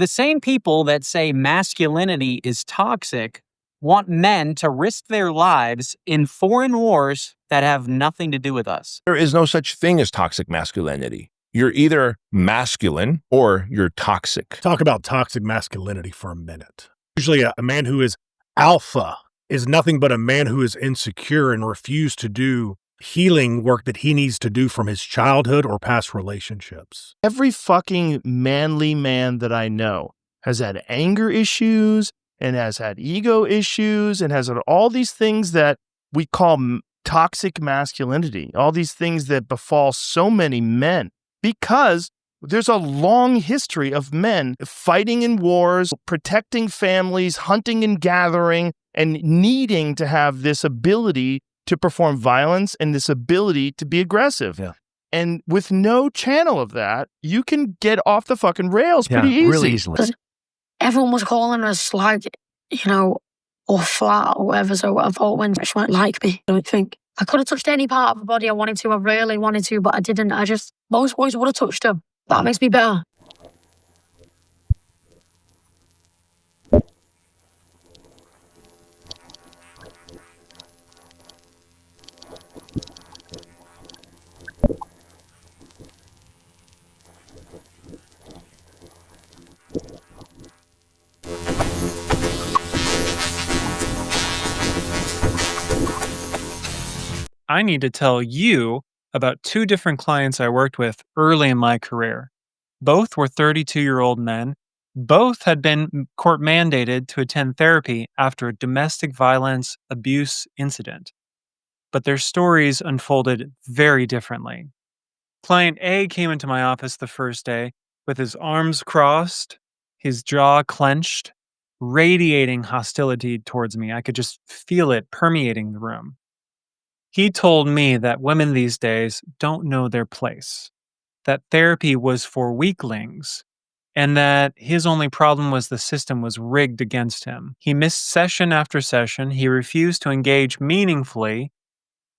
The same people that say masculinity is toxic want men to risk their lives in foreign wars that have nothing to do with us. There is no such thing as toxic masculinity. You're either masculine or you're toxic. Talk about toxic masculinity for a minute. Usually a man who is alpha is nothing but a man who is insecure and refused to do healing work that he needs to do from his childhood or past relationships. Every fucking manly man that I know has had anger issues and has had ego issues and has had all these things that we call toxic masculinity, all these things that befall so many men, because there's a long history of men fighting in wars, protecting families, hunting and gathering, and needing to have this ability to perform violence and this ability to be aggressive. Yeah. And with no channel of that, you can get off the fucking rails pretty easy. Really easily. Everyone was calling us like, or flat or whatever. So I thought when she won't like me, I don't think. I could have touched any part of the body I wanted to. I really wanted to, but I didn't. Most boys would have touched her. That makes me better. I need to tell you about two different clients I worked with early in my career. Both were 32-year-old men. Both had been court mandated to attend therapy after a domestic violence abuse incident. But their stories unfolded very differently. Client A came into my office the first day with his arms crossed, his jaw clenched, radiating hostility towards me. I could just feel it permeating the room. He told me that women these days don't know their place, that therapy was for weaklings, and that his only problem was the system was rigged against him. He missed session after session, he refused to engage meaningfully,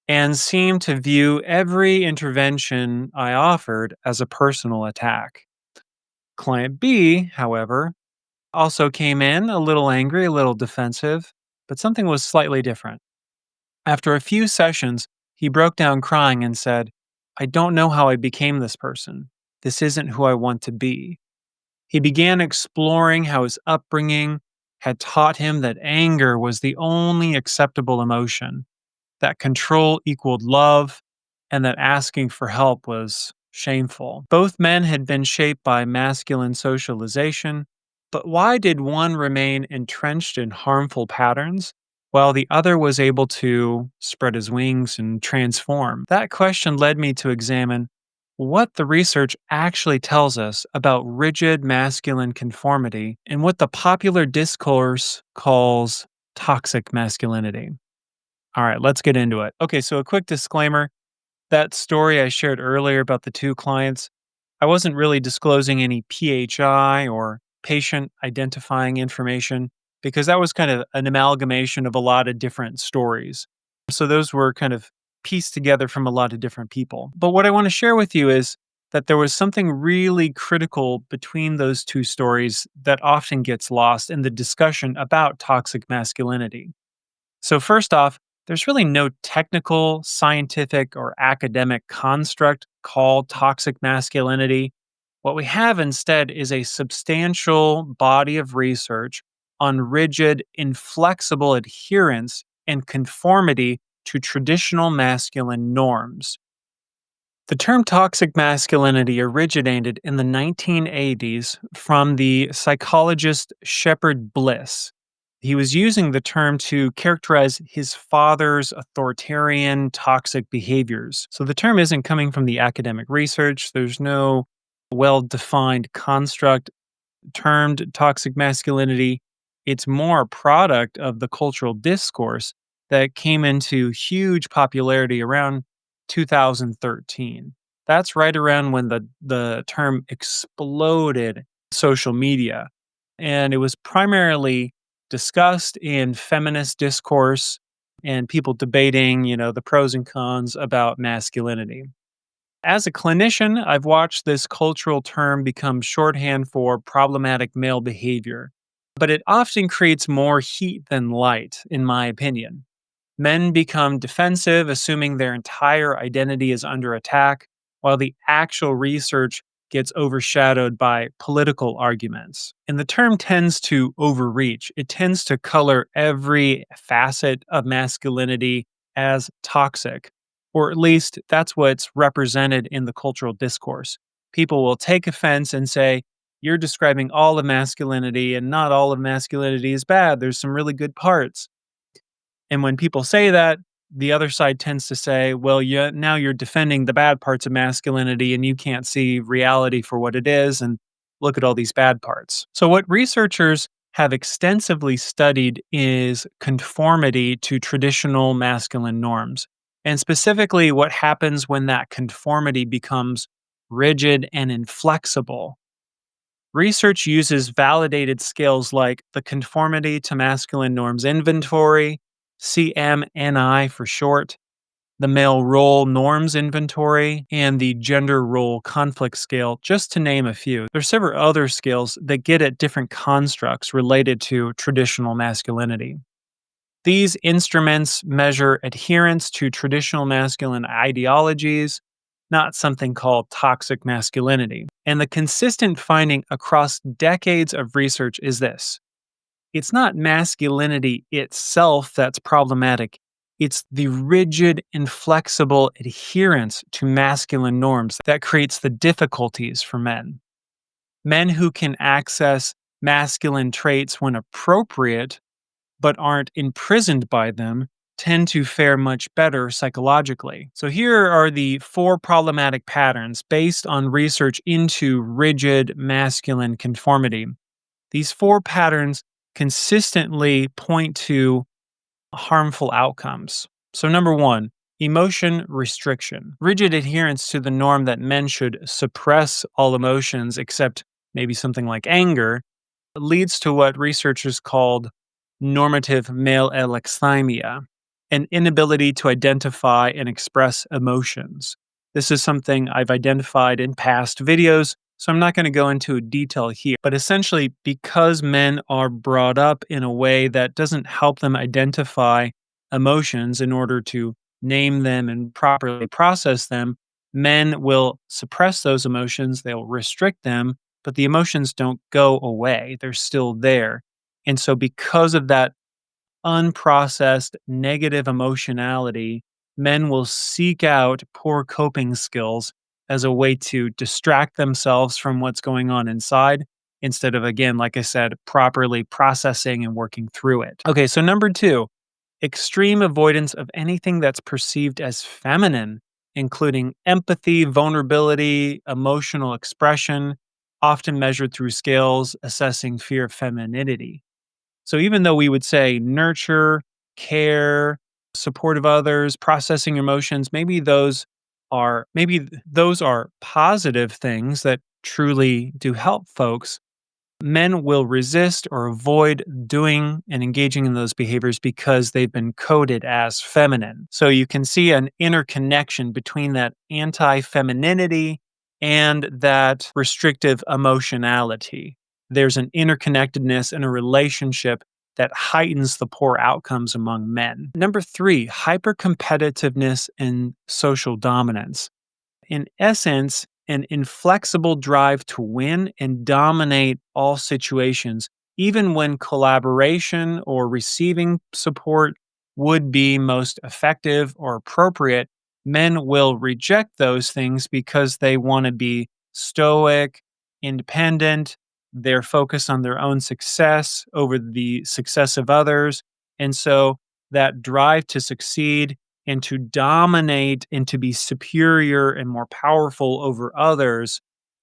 and seemed to view every intervention I offered as a personal attack. Client B, however, also came in a little angry, a little defensive, but something was slightly different. After a few sessions, he broke down crying and said, "I don't know how I became this person. This isn't who I want to be." He began exploring how his upbringing had taught him that anger was the only acceptable emotion, that control equaled love, and that asking for help was shameful. Both men had been shaped by masculine socialization, but why did one remain entrenched in harmful patterns while the other was able to spread his wings and transform? That question led me to examine what the research actually tells us about rigid masculine conformity and what the popular discourse calls toxic masculinity. All right, let's get into it. Okay, so a quick disclaimer. That story I shared earlier about the two clients, I wasn't really disclosing any PHI or patient identifying information because that was kind of an amalgamation of a lot of different stories. So those were kind of pieced together from a lot of different people. But what I want to share with you is that there was something really critical between those two stories that often gets lost in the discussion about toxic masculinity. So first off, there's really no technical, scientific, or academic construct called toxic masculinity. What we have instead is a substantial body of research on rigid, inflexible adherence and conformity to traditional masculine norms. The term toxic masculinity originated in the 1980s from the psychologist Shepard Bliss. He was using the term to characterize his father's authoritarian, toxic behaviors. So the term isn't coming from the academic research. There's no well-defined construct termed toxic masculinity. It's more a product of the cultural discourse that came into huge popularity around 2013. That's right around when the term exploded social media. And it was primarily discussed in feminist discourse and people debating, the pros and cons about masculinity. As a clinician, I've watched this cultural term become shorthand for problematic male behavior, but it often creates more heat than light, in my opinion. Men become defensive, assuming their entire identity is under attack, while the actual research gets overshadowed by political arguments. And the term tends to overreach. It tends to color every facet of masculinity as toxic, or at least that's what's represented in the cultural discourse. People will take offense and say, you're describing all of masculinity, and not all of masculinity is bad. There's some really good parts. And when people say that, the other side tends to say, well, now you're defending the bad parts of masculinity and you can't see reality for what it is. And look at all these bad parts. So, what researchers have extensively studied is conformity to traditional masculine norms, and specifically what happens when that conformity becomes rigid and inflexible. Research uses validated scales like the Conformity to Masculine Norms Inventory, CMNI for short, the Male Role Norms Inventory, and the Gender Role Conflict Scale, just to name a few. There are several other scales that get at different constructs related to traditional masculinity. These instruments measure adherence to traditional masculine ideologies, not something called toxic masculinity. And the consistent finding across decades of research is this: it's not masculinity itself that's problematic. It's the rigid, inflexible adherence to masculine norms that creates the difficulties for men. Men who can access masculine traits when appropriate but aren't imprisoned by them tend to fare much better psychologically. So here are the 4 problematic patterns based on research into rigid masculine conformity. These 4 patterns consistently point to harmful outcomes. So number 1, emotion restriction. Rigid adherence to the norm that men should suppress all emotions except maybe something like anger leads to what researchers called normative male alexithymia, an inability to identify and express emotions. This is something I've identified in past videos, so I'm not going to go into detail here. But essentially, because men are brought up in a way that doesn't help them identify emotions in order to name them and properly process them, men will suppress those emotions, they'll restrict them, but the emotions don't go away. They're still there. And so, because of that unprocessed negative emotionality, men will seek out poor coping skills as a way to distract themselves from what's going on inside instead of, again, like I said, properly processing and working through it. Okay, so number 2, extreme avoidance of anything that's perceived as feminine, including empathy, vulnerability, emotional expression, often measured through scales assessing fear of femininity. So even though we would say nurture, care, support of others, processing emotions, maybe those are positive things that truly do help folks. Men will resist or avoid doing and engaging in those behaviors because they've been coded as feminine. So you can see an interconnection between that anti-femininity and that restrictive emotionality. There's an interconnectedness in a relationship that heightens the poor outcomes among men. Number 3, hypercompetitiveness and social dominance. In essence, an inflexible drive to win and dominate all situations, even when collaboration or receiving support would be most effective or appropriate. Men will reject those things because they want to be stoic, independent. They're focused on their own success over the success of others. And so that drive to succeed and to dominate and to be superior and more powerful over others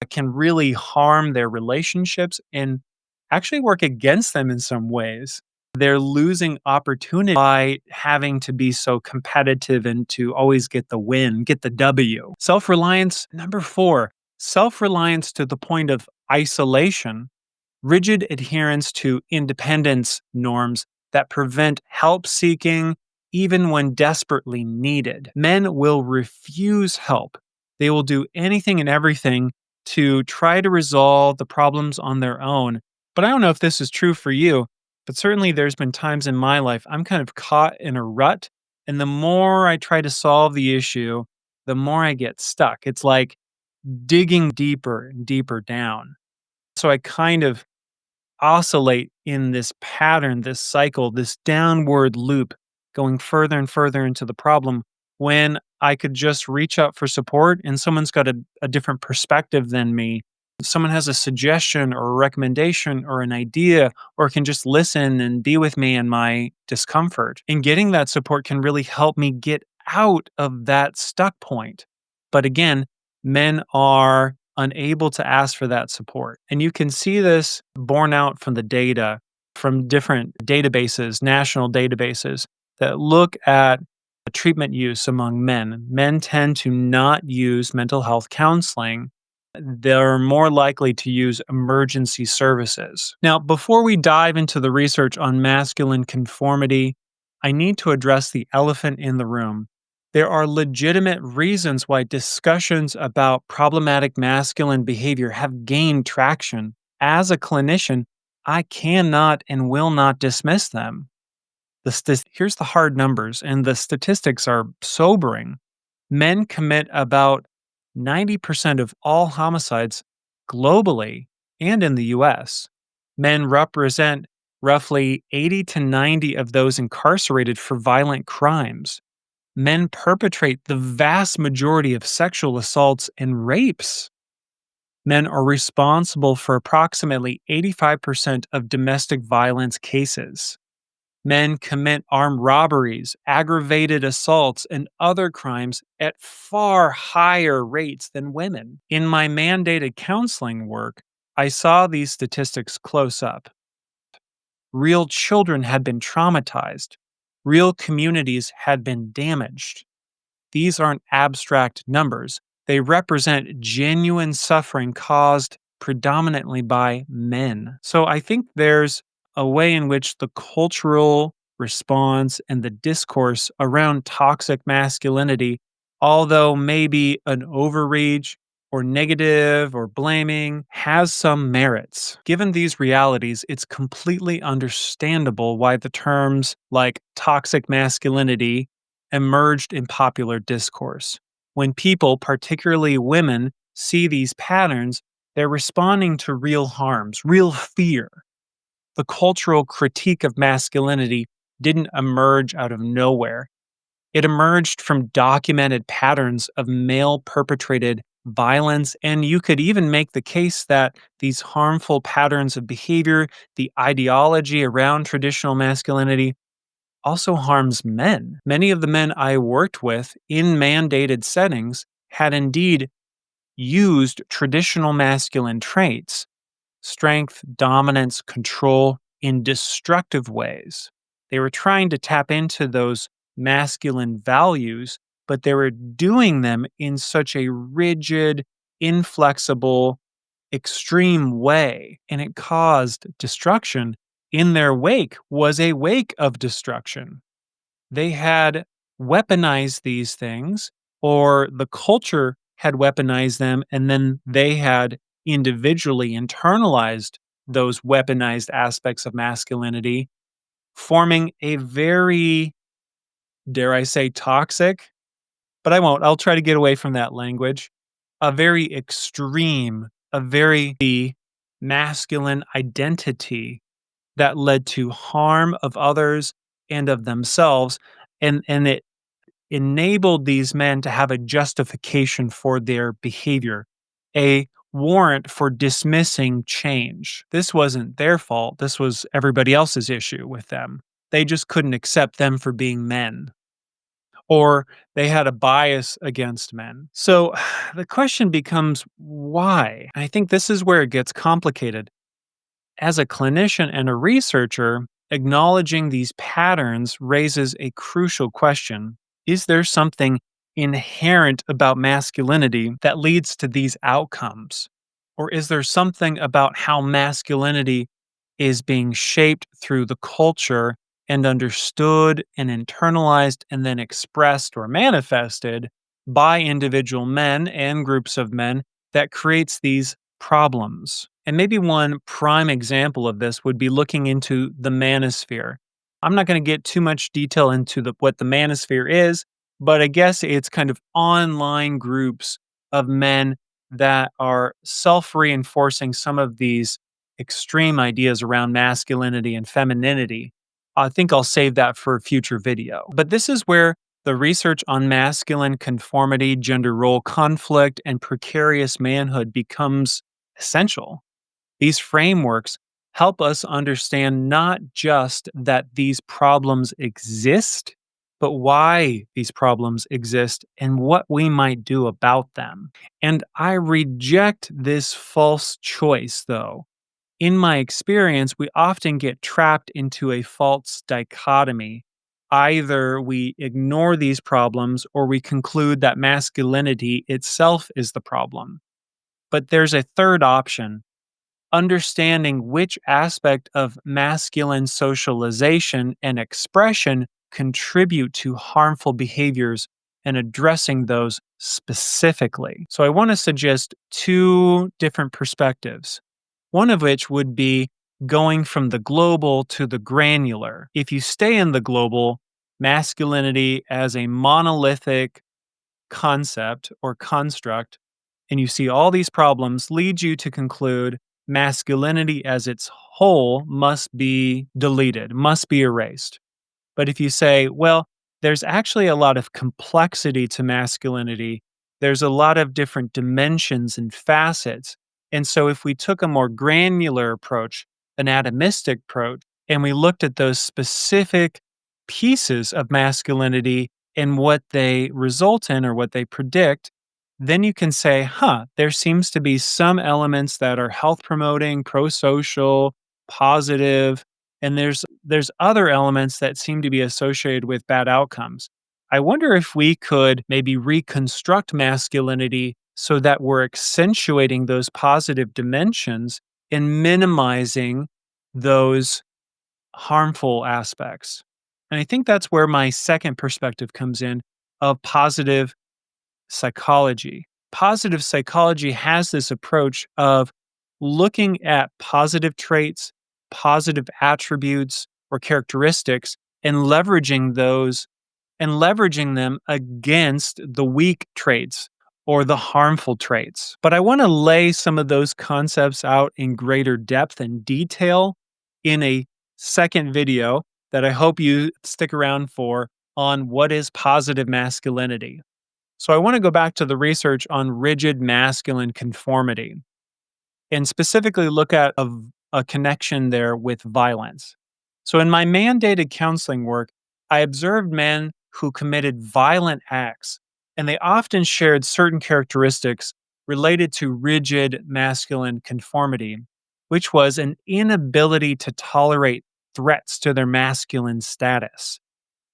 can really harm their relationships and actually work against them in some ways. They're losing opportunity by having to be so competitive and to always get the win, get the W. Self-reliance, number 4, self-reliance to the point of isolation, rigid adherence to independence norms that prevent help seeking even when desperately needed. Men will refuse help They will do anything and everything to try to resolve the problems on their own. But I don't know if this is true for you, but certainly there's been times in my life I'm kind of caught in a rut. And the more I try to solve the issue, the more I get stuck. It's like digging deeper and deeper down. So I kind of oscillate in this pattern, this cycle, this downward loop, going further and further into the problem when I could just reach out for support and someone's got a different perspective than me. Someone has a suggestion or a recommendation or an idea, or can just listen and be with me in my discomfort. And getting that support can really help me get out of that stuck point. But again, men are unable to ask for that support. And you can see this borne out from the data from different databases, national databases that look at treatment use among men. Men tend to not use mental health counseling. They're more likely to use emergency services. Now, before we dive into the research on masculine conformity, I need to address the elephant in the room. There are legitimate reasons why discussions about problematic masculine behavior have gained traction. As a clinician, I cannot and will not dismiss them. Here's the hard numbers, and the statistics are sobering. Men commit about 90% of all homicides globally and in the US. Men represent roughly 80 to 90 of those incarcerated for violent crimes. Men perpetrate the vast majority of sexual assaults and rapes. Men are responsible for approximately 85% of domestic violence cases. Men commit armed robberies, aggravated assaults, and other crimes at far higher rates than women. In my mandated counseling work, I saw these statistics close up. Real children had been traumatized. Real communities had been damaged. These aren't abstract numbers. They represent genuine suffering caused predominantly by men. So I think there's a way in which the cultural response and the discourse around toxic masculinity, although maybe an overreach or negative or blaming, has some merits. Given these realities, it's completely understandable why the terms like toxic masculinity emerged in popular discourse. When people, particularly women, see these patterns, they're responding to real harms, real fear. The cultural critique of masculinity didn't emerge out of nowhere. It emerged from documented patterns of male perpetrated violence, and you could even make the case that these harmful patterns of behavior, the ideology around traditional masculinity, also harms men. Many of the men I worked with in mandated settings had indeed used traditional masculine traits, strength, dominance, control, in destructive ways. They were trying to tap into those masculine values, but they were doing them in such a rigid, inflexible, extreme way, and it caused destruction. In their wake was a wake of destruction. They had weaponized these things, or the culture had weaponized them, and then they had individually internalized those weaponized aspects of masculinity, forming a very, dare I say, toxic, but I won't. I'll try to get away from that language. A very extreme, a very masculine identity that led to harm of others and of themselves. And it enabled these men to have a justification for their behavior, a warrant for dismissing change. This wasn't their fault. This was everybody else's issue with them. They just couldn't accept them for being men, or they had a bias against men. So the question becomes why? I think this is where it gets complicated. As a clinician and a researcher, acknowledging these patterns raises a crucial question. Is there something inherent about masculinity that leads to these outcomes? Or is there something about how masculinity is being shaped through the culture and understood and internalized and then expressed or manifested by individual men and groups of men that creates these problems. And maybe one prime example of this would be looking into the manosphere. I'm not going to get too much detail into what the manosphere is, but I guess it's kind of online groups of men that are self-reinforcing some of these extreme ideas around masculinity and femininity. I think I'll save that for a future video. But this is where the research on masculine conformity, gender role conflict, and precarious manhood becomes essential. These frameworks help us understand not just that these problems exist, but why these problems exist and what we might do about them. And I reject this false choice, though. In my experience, we often get trapped into a false dichotomy. Either we ignore these problems or we conclude that masculinity itself is the problem. But there's a third option: understanding which aspect of masculine socialization and expression contribute to harmful behaviors and addressing those specifically. So I want to suggest two different perspectives. One of which would be going from the global to the granular. If you stay in the global, masculinity as a monolithic concept or construct, and you see all these problems, lead you to conclude masculinity as its whole must be deleted, must be erased. But if you say, well, there's actually a lot of complexity to masculinity, there's a lot of different dimensions and facets. And so if we took a more granular approach, an atomistic approach, and we looked at those specific pieces of masculinity and what they result in or what they predict, then you can say, there seems to be some elements that are health promoting, pro-social, positive, and there's other elements that seem to be associated with bad outcomes. I wonder if we could maybe reconstruct masculinity so that we're accentuating those positive dimensions and minimizing those harmful aspects. And I think that's where my second perspective comes in, of positive psychology. Positive psychology has this approach of looking at positive traits, positive attributes or characteristics, and leveraging those and leveraging them against the weak traits or the harmful traits. But I want to lay some of those concepts out in greater depth and detail in a second video that I hope you stick around for, on what is positive masculinity. So I want to go back to the research on rigid masculine conformity and specifically look at a connection there with violence. So in my mandated counseling work, I observed men who committed violent acts, and they often shared certain characteristics related to rigid masculine conformity, which was an inability to tolerate threats to their masculine status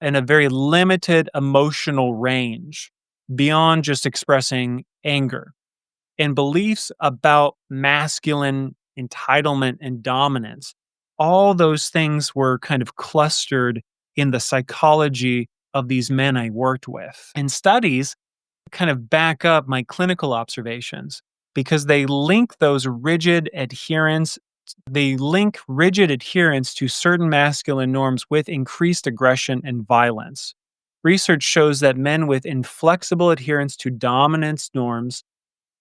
and a very limited emotional range beyond just expressing anger, and beliefs about masculine entitlement and dominance. All those things were kind of clustered in the psychology of these men I worked with. And studies kind of back up my clinical observations because they link rigid adherence to certain masculine norms with increased aggression and violence. Research shows that men with inflexible adherence to dominance norms,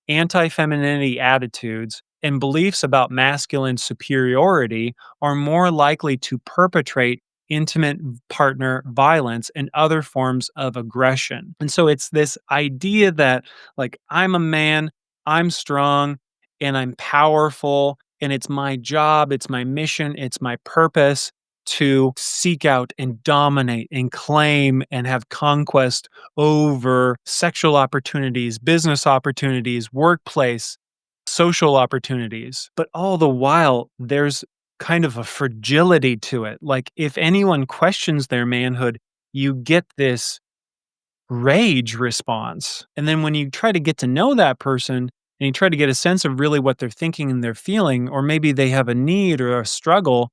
anti-femininity attitudes, and beliefs about masculine superiority are more likely to perpetrate intimate partner violence and other forms of aggression. And so it's this idea that, like, I'm a man, I'm strong, and I'm powerful, and it's my job, it's my mission, it's my purpose to seek out and dominate and claim and have conquest over sexual opportunities, business opportunities, workplace, social opportunities. But all the while, there's kind of a fragility to it. Like, if anyone questions their manhood, you get this rage response. And then when you try to get to know that person and you try to get a sense of really what they're thinking and they're feeling, or maybe they have a need or a struggle,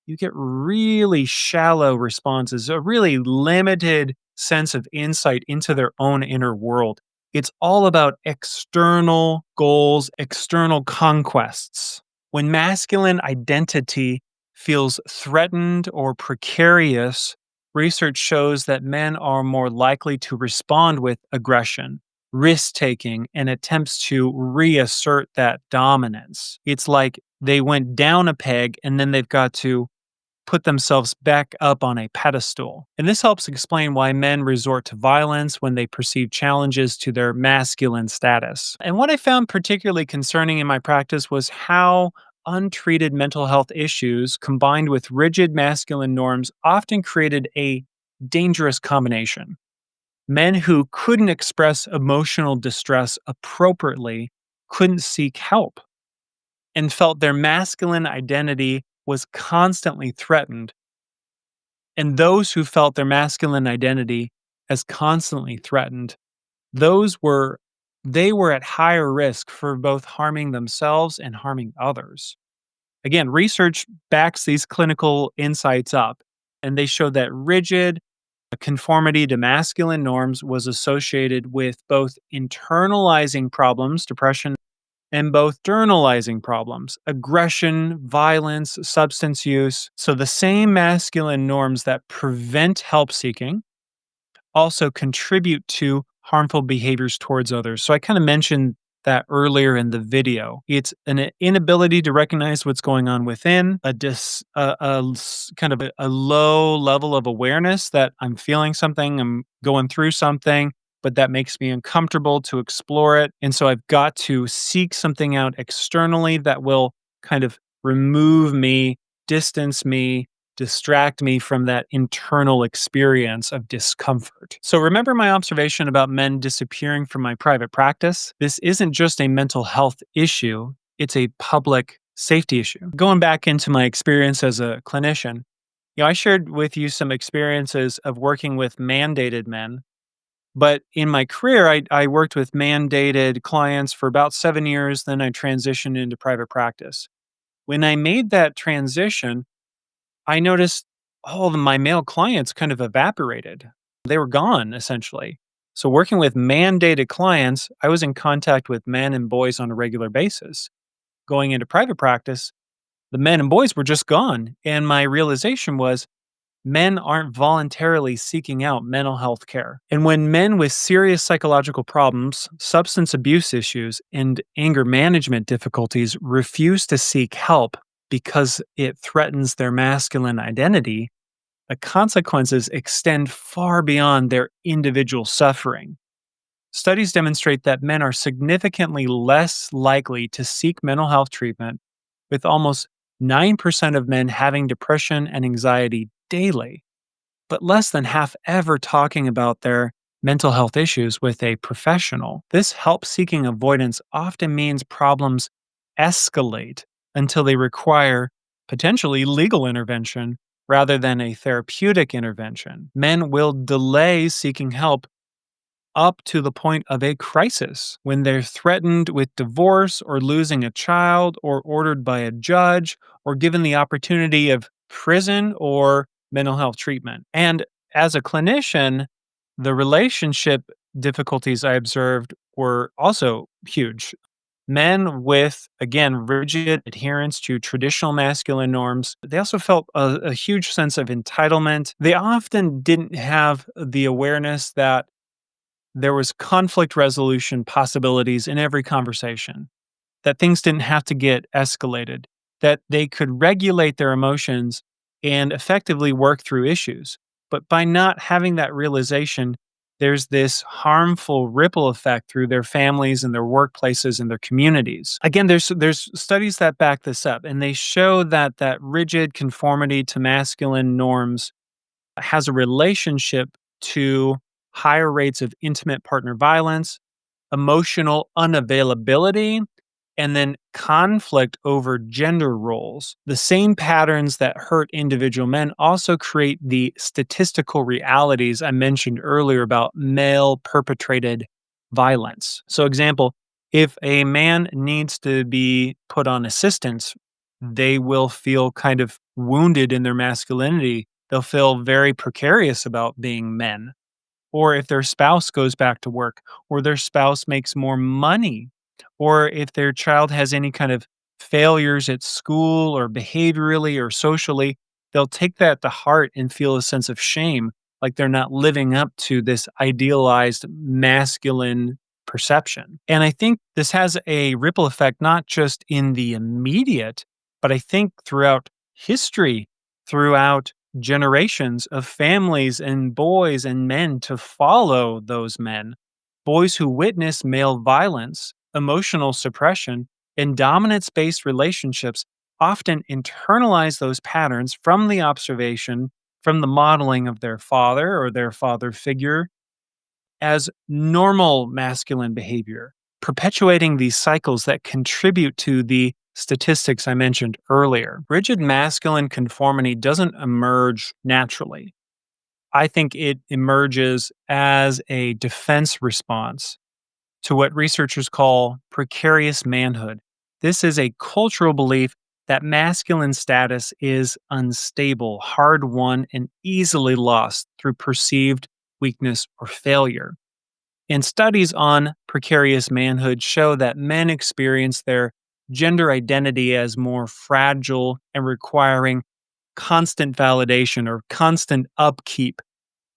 you get really shallow responses, a really limited sense of insight into their own inner world. It's all about external goals, external conquests. When masculine identity feels threatened or precarious, research shows that men are more likely to respond with aggression, risk taking, and attempts to reassert that dominance. It's like they went down a peg and then they've got to put themselves back up on a pedestal. And this helps explain why men resort to violence when they perceive challenges to their masculine status. And what I found particularly concerning in my practice was how untreated mental health issues combined with rigid masculine norms often created a dangerous combination. Men who couldn't express emotional distress appropriately couldn't seek help and felt their masculine identity was constantly threatened. And those who felt their masculine identity as constantly threatened, they were at higher risk for both harming themselves and harming others. Again, research backs these clinical insights up, and they show that rigid conformity to masculine norms was associated with both internalizing problems, depression, and both externalizing problems, aggression, violence, substance use. So the same masculine norms that prevent help seeking also contribute to harmful behaviors towards others. So I kind of mentioned that earlier in the video. It's an inability to recognize what's going on within, kind of a low level of awareness that I'm feeling something, I'm going through something, but that makes me uncomfortable to explore it. And so I've got to seek something out externally that will kind of remove me, distance me, distract me from that internal experience of discomfort. So remember my observation about men disappearing from my private practice? This isn't just a mental health issue, it's a public safety issue. Going back into my experience as a clinician, I shared with you some experiences of working with mandated men. But in my career, I worked with mandated clients for about 7 years. Then I transitioned into private practice. When I made that transition, I noticed all of my male clients kind of evaporated. They were gone, essentially. So, working with mandated clients, I was in contact with men and boys on a regular basis. Going into private practice, the men and boys were just gone. And my realization was men aren't voluntarily seeking out mental health care. And when men with serious psychological problems, substance abuse issues, and anger management difficulties refuse to seek help because it threatens their masculine identity, the consequences extend far beyond their individual suffering. Studies demonstrate that men are significantly less likely to seek mental health treatment, with almost 9% of men having depression and anxiety daily, but less than half ever talking about their mental health issues with a professional. This help seeking avoidance often means problems escalate until they require potentially legal intervention rather than a therapeutic intervention. Men will delay seeking help up to the point of a crisis when they're threatened with divorce or losing a child or ordered by a judge or given the opportunity of prison or mental health treatment. And as a clinician, the relationship difficulties I observed were also huge. Men with, again, rigid adherence to traditional masculine norms, they also felt a huge sense of entitlement. They often didn't have the awareness that there was conflict resolution possibilities in every conversation, that things didn't have to get escalated, that they could regulate their emotions and effectively work through issues. But by not having that realization, there's this harmful ripple effect through their families and their workplaces and their communities. Again, there's studies that back this up, and they show that that rigid conformity to masculine norms has a relationship to higher rates of intimate partner violence, emotional unavailability, and then conflict over gender roles. The same patterns that hurt individual men also create the statistical realities I mentioned earlier about male perpetrated violence. So, example, if a man needs to be put on assistance, they will feel kind of wounded in their masculinity. They'll feel very precarious about being men. or if their spouse goes back to work, or their spouse makes more money, or if their child has any kind of failures at school or behaviorally or socially, they'll take that to heart and feel a sense of shame, like they're not living up to this idealized masculine perception. And I think this has a ripple effect, not just in the immediate, but I think throughout history, throughout generations of families and boys and men to follow those men. Boys who witness male violence, emotional suppression, and dominance based relationships often internalize those patterns from the observation, from the modeling of their father or their father figure as normal masculine behavior, perpetuating these cycles that contribute to the statistics I mentioned earlier. Rigid masculine conformity doesn't emerge naturally. I think it emerges as a defense response to what researchers call precarious manhood. This is a cultural belief that masculine status is unstable, hard won, and easily lost through perceived weakness or failure. And studies on precarious manhood show that men experience their gender identity as more fragile and requiring constant validation or constant upkeep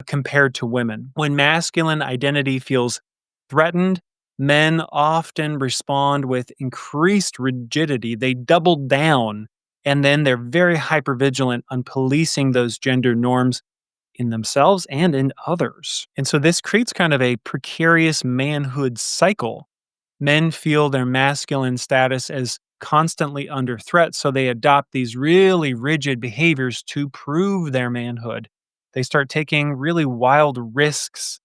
compared to women. When masculine identity feels threatened, men often respond with increased rigidity. They double down, and then they're very hypervigilant on policing those gender norms in themselves and in others. And so this creates kind of a precarious manhood cycle. Men feel their masculine status as constantly under threat, so they adopt these really rigid behaviors to prove their manhood. They start taking really wild risks.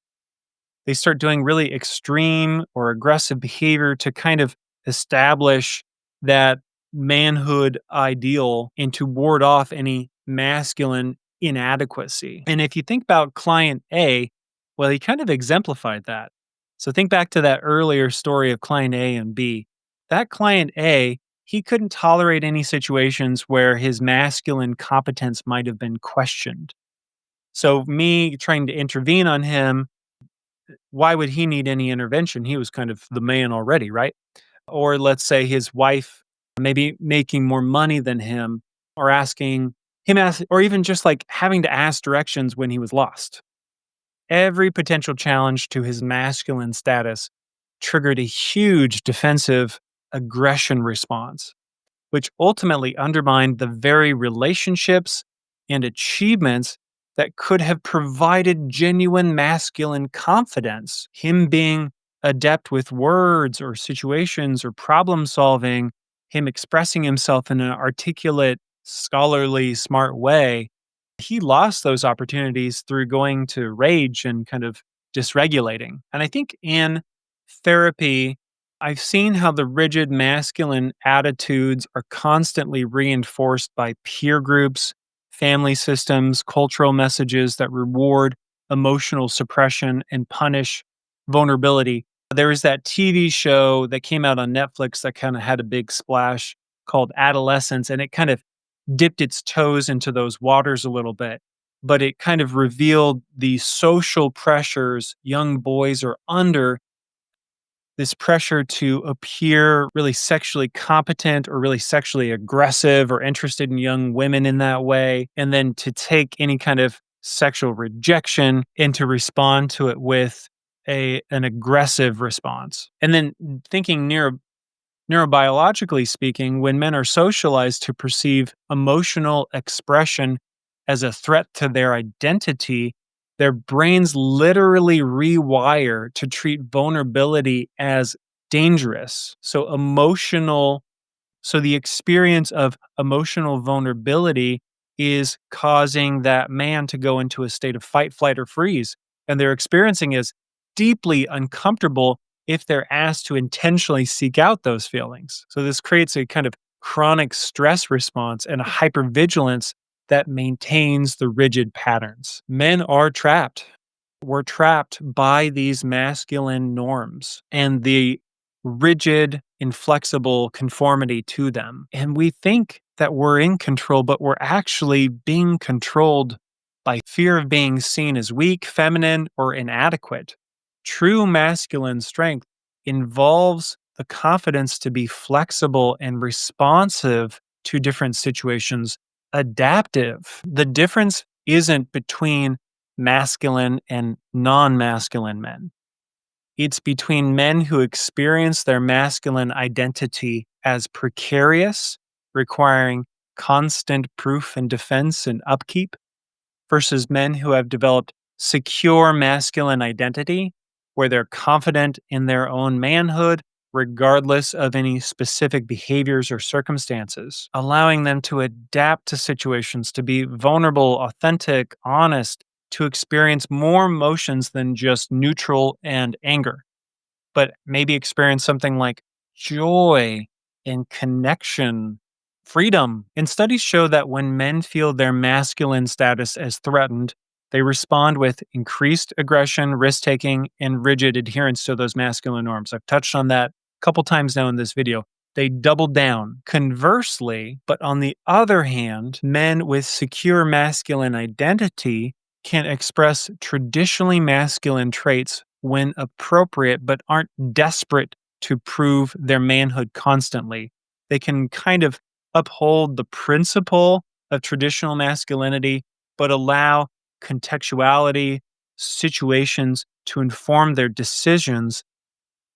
They start doing really extreme or aggressive behavior to kind of establish that manhood ideal and to ward off any masculine inadequacy. And if you think about client A, well, he kind of exemplified that. So think back to that earlier story of client A and B. That client A, he couldn't tolerate any situations where his masculine competence might have been questioned. So me trying to intervene on him, why would he need any intervention? He was kind of the man already, right? Or let's say his wife maybe making more money than him or asking him or even just like having to ask directions when he was lost. Every potential challenge to his masculine status triggered a huge defensive aggression response, which ultimately undermined the very relationships and achievements that could have provided genuine masculine confidence. Him being adept with words or situations or problem solving, him expressing himself in an articulate, scholarly, smart way, he lost those opportunities through going to rage and kind of dysregulating. And I think in therapy, I've seen how the rigid masculine attitudes are constantly reinforced by peer groups, family systems, cultural messages that reward emotional suppression and punish vulnerability. There was that TV show that came out on Netflix that kind of had a big splash called Adolescence, and it kind of dipped its toes into those waters a little bit. But it kind of revealed the social pressures young boys are under, this pressure to appear really sexually competent or really sexually aggressive or interested in young women in that way, and then to take any kind of sexual rejection and to respond to it with an aggressive response. And then thinking neurobiologically speaking, when men are socialized to perceive emotional expression as a threat to their identity, their brains literally rewire to treat vulnerability as dangerous. So the experience of emotional vulnerability is causing that man to go into a state of fight, flight, or freeze. And they're experiencing is deeply uncomfortable if they're asked to intentionally seek out those feelings. So this creates a kind of chronic stress response and a hypervigilance that maintains the rigid patterns. Men are trapped. We're trapped by these masculine norms and the rigid, inflexible conformity to them. And we think that we're in control, but we're actually being controlled by fear of being seen as weak, feminine, or inadequate. True masculine strength involves the confidence to be flexible and responsive to different situations, adaptive. The difference isn't between masculine and non masculine men. It's between men who experience their masculine identity as precarious, requiring constant proof and defense and upkeep, versus men who have developed secure masculine identity, where they're confident in their own manhood, regardless of any specific behaviors or circumstances, allowing them to adapt to situations, to be vulnerable, authentic, honest, to experience more emotions than just neutral and anger, but maybe experience something like joy and connection, freedom. And studies show that when men feel their masculine status as threatened, they respond with increased aggression, risk taking, and rigid adherence to those masculine norms. I've touched on that a couple times now in this video. They double down. Conversely, but on the other hand, men with secure masculine identity can express traditionally masculine traits when appropriate, but aren't desperate to prove their manhood constantly. They can kind of uphold the principle of traditional masculinity, but allow contextuality, situations to inform their decisions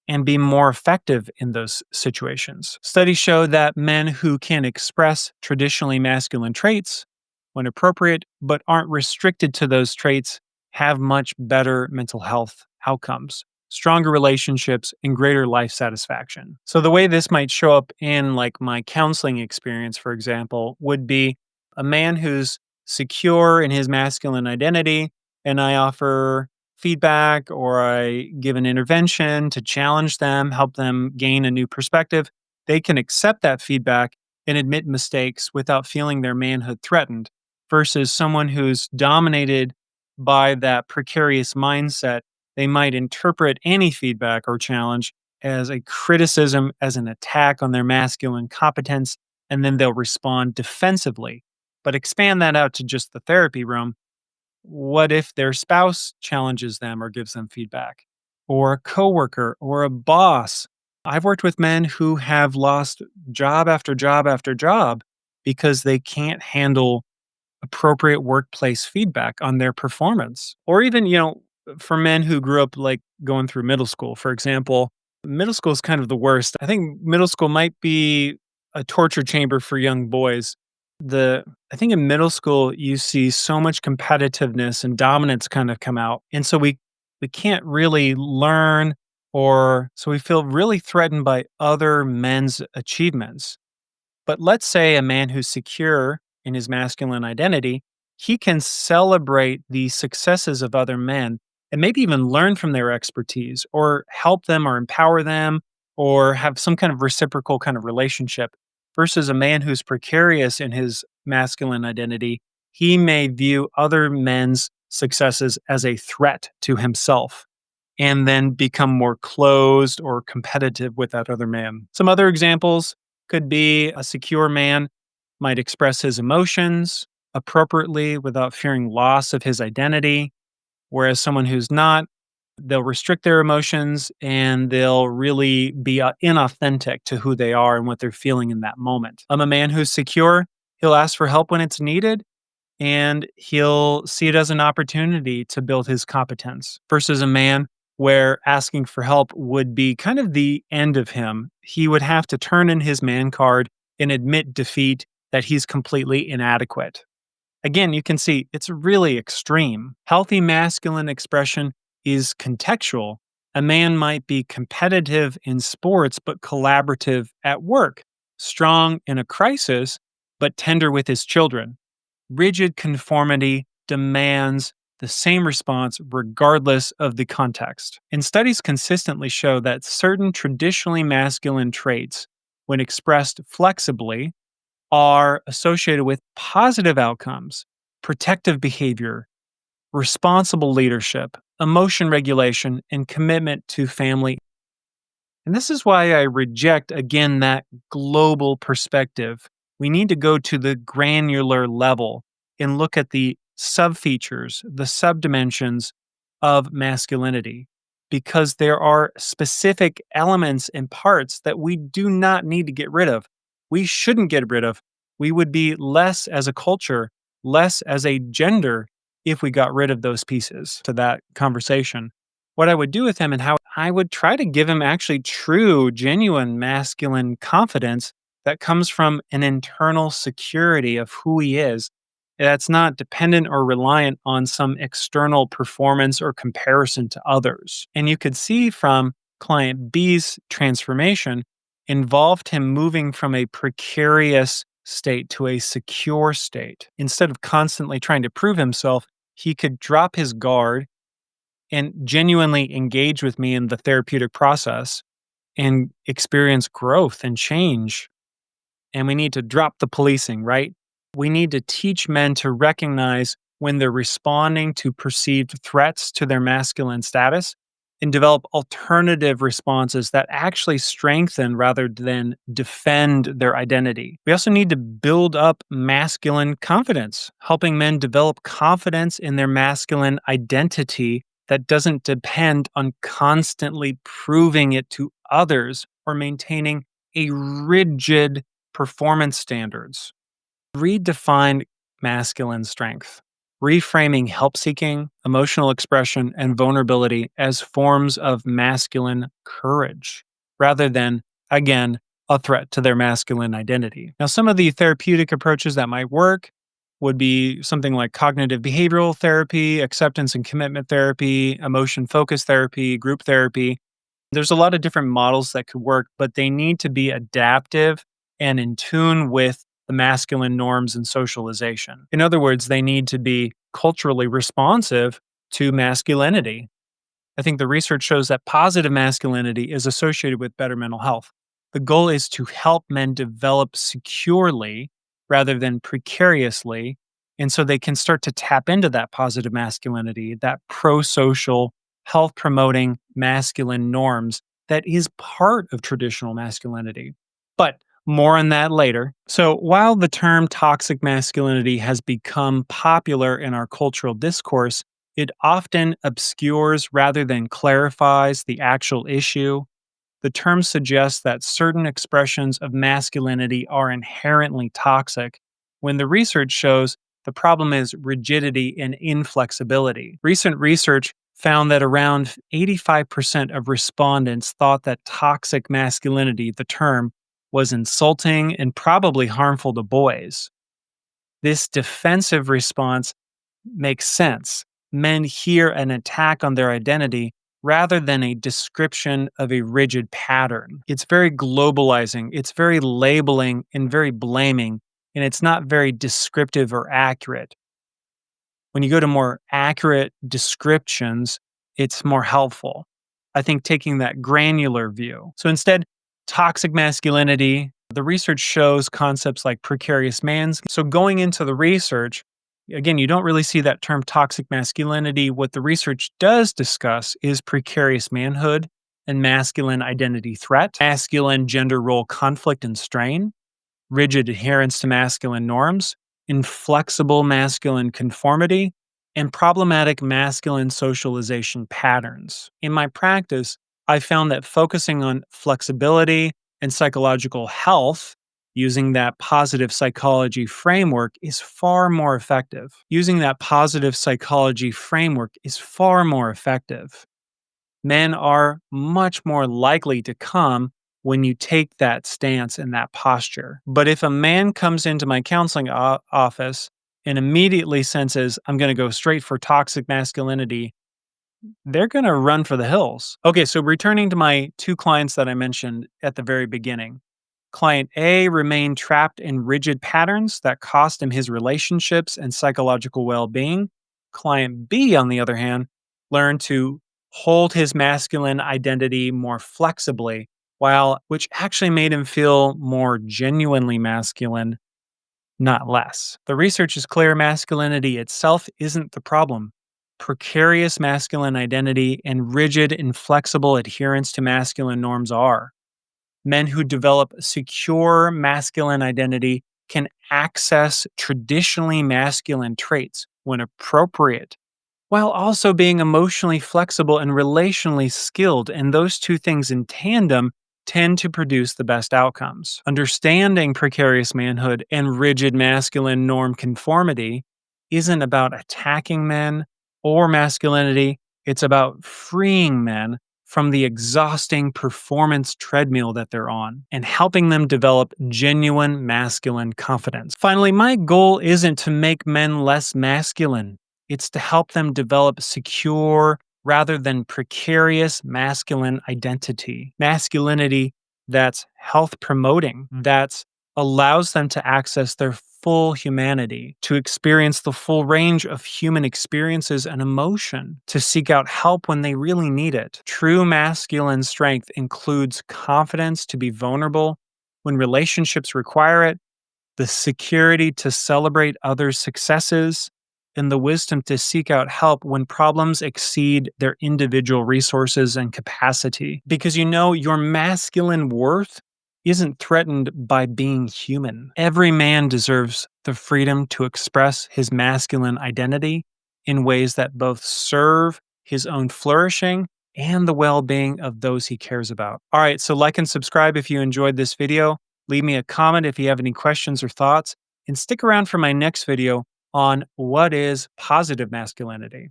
and be more effective in those situations. Studies show that men who can express traditionally masculine traits when appropriate, but aren't restricted to those traits, have much better mental health outcomes, stronger relationships, and greater life satisfaction. So the way this might show up in like my counseling experience, for example, would be a man who's secure in his masculine identity, and I offer feedback or I give an intervention to challenge them, help them gain a new perspective. They can accept that feedback and admit mistakes without feeling their manhood threatened, versus someone who's dominated by that precarious mindset. They might interpret any feedback or challenge as a criticism, as an attack on their masculine competence, and then they'll respond defensively. But expand that out to just the therapy room. What if their spouse challenges them or gives them feedback? Or a coworker or a boss? I've worked with men who have lost job after job after job because they can't handle appropriate workplace feedback on their performance. Or even, for men who grew up like going through middle school, for example, middle school is kind of the worst. I think middle school might be a torture chamber for young boys. I think in middle school you see so much competitiveness and dominance kind of come out. And so we can't really learn, or so we feel really threatened by other men's achievements. But let's say a man who's secure in his masculine identity, he can celebrate the successes of other men and maybe even learn from their expertise or help them or empower them or have some kind of reciprocal kind of relationship, versus a man who's precarious in his masculine identity. He may view other men's successes as a threat to himself and then become more closed or competitive with that other man. Some other examples could be a secure man might express his emotions appropriately without fearing loss of his identity, whereas someone who's not, they'll restrict their emotions and they'll really be inauthentic to who they are and what they're feeling in that moment. A man who's secure, he'll ask for help when it's needed and he'll see it as an opportunity to build his competence, versus a man where asking for help would be kind of the end of him. He would have to turn in his man card and admit defeat, that he's completely inadequate. Again, you can see it's really extreme. Healthy masculine expression is contextual. A man might be competitive in sports, but collaborative at work, strong in a crisis, but tender with his children. Rigid conformity demands the same response regardless of the context. And studies consistently show that certain traditionally masculine traits, when expressed flexibly, are associated with positive outcomes, protective behavior, responsible leadership, emotion regulation, and commitment to family. And this is why I reject, again, that global perspective. We need to go to the granular level and look at the subfeatures, the subdimensions of masculinity, because there are specific elements and parts that we do not need to get rid of. We shouldn't get rid of. We would be less as a culture, less as a gender if we got rid of those pieces to that conversation. What I would do with him and how I would try to give him actually true, genuine masculine confidence that comes from an internal security of who he is. That's not dependent or reliant on some external performance or comparison to others. And you could see from client B's transformation involved him moving from a precarious state to a secure state. Instead of constantly trying to prove himself, he could drop his guard and genuinely engage with me in the therapeutic process and experience growth and change. And we need to drop the policing, right? We need to teach men to recognize when they're responding to perceived threats to their masculine status and develop alternative responses that actually strengthen rather than defend their identity. We also need to build up masculine confidence, helping men develop confidence in their masculine identity that doesn't depend on constantly proving it to others or maintaining a rigid performance standards. Redefine masculine strength, reframing help seeking, emotional expression, and vulnerability as forms of masculine courage, rather than, again, a threat to their masculine identity. Now, some of the therapeutic approaches that might work would be something like cognitive behavioral therapy, acceptance and commitment therapy, emotion focused therapy, group therapy. There's a lot of different models that could work, but they need to be adaptive and in tune with the masculine norms and socialization. In other words, they need to be culturally responsive to masculinity. I think the research shows that positive masculinity is associated with better mental health. The goal is to help men develop securely rather than precariously, and so they can start to tap into that positive masculinity, that pro-social, health-promoting masculine norms that is part of traditional masculinity. But more on that later. So, while the term toxic masculinity has become popular in our cultural discourse, it often obscures rather than clarifies the actual issue. The term suggests that certain expressions of masculinity are inherently toxic, when the research shows the problem is rigidity and inflexibility. Recent research found that around 85% of respondents thought that toxic masculinity, the term, was insulting and probably harmful to boys. This defensive response makes sense. Men hear an attack on their identity rather than a description of a rigid pattern. It's very globalizing, it's very labeling and very blaming, and it's not very descriptive or accurate. When you go to more accurate descriptions, it's more helpful. I think taking that granular view. So instead, toxic masculinity, the research shows concepts like precarious mans. So going into the research, again, you don't really see that term toxic masculinity. What the research does discuss is precarious manhood and masculine identity threat, masculine gender role conflict and strain, rigid adherence to masculine norms, inflexible masculine conformity, and problematic masculine socialization patterns. In my practice, I found that focusing on flexibility and psychological health using that positive psychology framework is far more effective. Using that positive psychology framework is far more effective. Men are much more likely to come when you take that stance and that posture. But if a man comes into my counseling office and immediately senses, I'm going to go straight for toxic masculinity, they're going to run for the hills. Okay, so returning to my two clients that I mentioned at the very beginning. Client A remained trapped in rigid patterns that cost him his relationships and psychological well-being. Client B, on the other hand, learned to hold his masculine identity more flexibly, which actually made him feel more genuinely masculine, not less. The research is clear: masculinity itself isn't the problem. Precarious masculine identity and rigid, inflexible adherence to masculine norms are. Men who develop secure masculine identity can access traditionally masculine traits when appropriate, while also being emotionally flexible and relationally skilled. And those two things in tandem tend to produce the best outcomes. Understanding precarious manhood and rigid masculine norm conformity isn't about attacking men or masculinity. It's about freeing men from the exhausting performance treadmill that they're on and helping them develop genuine masculine confidence. Finally, my goal isn't to make men less masculine. It's to help them develop secure rather than precarious masculine identity. Masculinity that's health promoting, that allows them to access their full humanity, to experience the full range of human experiences and emotion, to seek out help when they really need it. True masculine strength includes confidence to be vulnerable when relationships require it, the security to celebrate others' successes, and the wisdom to seek out help when problems exceed their individual resources and capacity. Because your masculine worth isn't threatened by being human. Every man deserves the freedom to express his masculine identity in ways that both serve his own flourishing and the well-being of those he cares about. All right, so like and subscribe if you enjoyed this video. Leave me a comment if you have any questions or thoughts, and stick around for my next video on what is positive masculinity.